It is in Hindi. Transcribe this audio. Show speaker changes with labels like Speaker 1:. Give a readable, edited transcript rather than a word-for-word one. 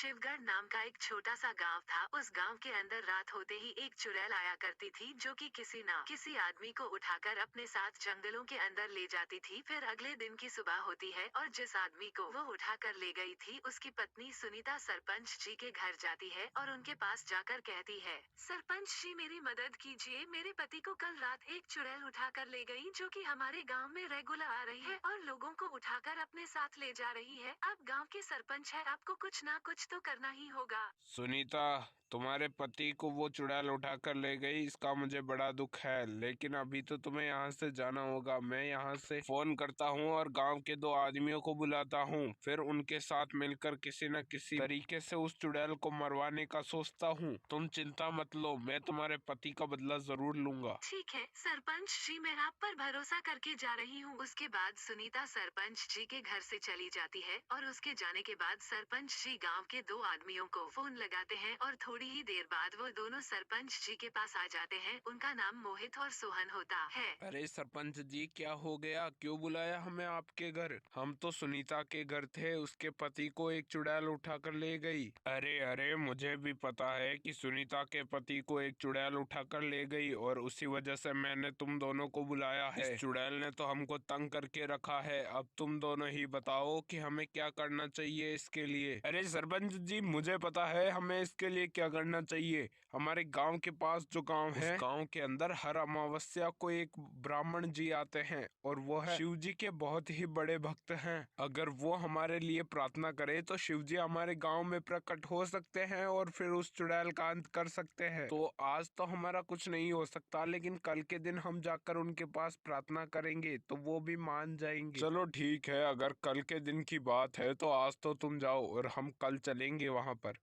Speaker 1: शिवगढ़ नाम का एक छोटा सा गांव था। उस गांव के अंदर रात होते ही एक चुड़ैल आया करती थी, जो कि किसी आदमी को उठाकर अपने साथ जंगलों के अंदर ले जाती थी। फिर अगले दिन की सुबह होती है और जिस आदमी को वो उठाकर ले गई थी, उसकी पत्नी सुनीता सरपंच जी के घर जाती है और उनके पास जाकर कहती है, सरपंच जी मेरी मदद कीजिए, मेरे पति को कल रात एक चुड़ैल उठाकर ले गई, जो कि हमारे गांव में रेगुलर आ रही है और लोगों को उठाकर अपने साथ ले जा रही है। आप गांव के सरपंच है, आपको कुछ ना कुछ तो करना ही होगा।
Speaker 2: सुनीता, तुम्हारे पति को वो चुड़ैल उठाकर ले गई, इसका मुझे बड़ा दुख है, लेकिन अभी तो तुम्हें यहाँ से जाना होगा। मैं यहाँ से फोन करता हूँ और गांव के 2 आदमियों को बुलाता हूँ, फिर उनके साथ मिलकर किसी न किसी तरीके से उस चुड़ैल को मरवाने का सोचता हूँ। तुम चिंता मत लो, मैं तुम्हारे पति का बदला जरूर लूंगा।
Speaker 1: ठीक है सरपंच जी, मैं आप पर भरोसा करके जा रही हूँ। उसके बाद सुनीता सरपंच जी के घर से चली जाती है और उसके जाने के बाद सरपंच जी गांव के 2 आदमियों को फोन लगाते हैं और थोड़ी ही देर बाद वो दोनों सरपंच जी के पास आ जाते हैं। उनका नाम मोहित और सोहन होता है।
Speaker 2: अरे सरपंच जी, क्या हो गया? क्यों बुलाया हमें आपके घर? हम तो सुनीता के घर थे, उसके पति को एक चुड़ैल उठाकर ले गई। अरे अरे, मुझे भी पता है कि सुनीता के पति को एक चुड़ैल उठाकर ले गई और उसी वजह से मैंने तुम दोनों को बुलाया है। इस चुड़ैल ने तो हमको तंग करके रखा है। अब तुम दोनों ही बताओ कि हमें क्या करना चाहिए इसके लिए। अरे सरपंच जी, मुझे पता है हमें इसके लिए क्या करना चाहिए। हमारे गाँव के पास जो गाँव है, गाँव के अंदर हर अमावस्या को एक ब्राह्मण जी आते हैं और वो है शिव जी के बहुत ही बड़े भक्त हैं। अगर वो हमारे लिए प्रार्थना करे तो शिव जी हमारे गांव में प्रकट हो सकते हैं और फिर उस चुड़ैल का अंत कर सकते हैं। तो आज तो हमारा कुछ नहीं हो सकता, लेकिन कल के दिन हम जाकर उनके पास प्रार्थना करेंगे तो वो भी मान जाएंगे। चलो ठीक है, अगर कल के दिन की बात है तो आज तो तुम जाओ और हम कल चलेंगे वहां पर।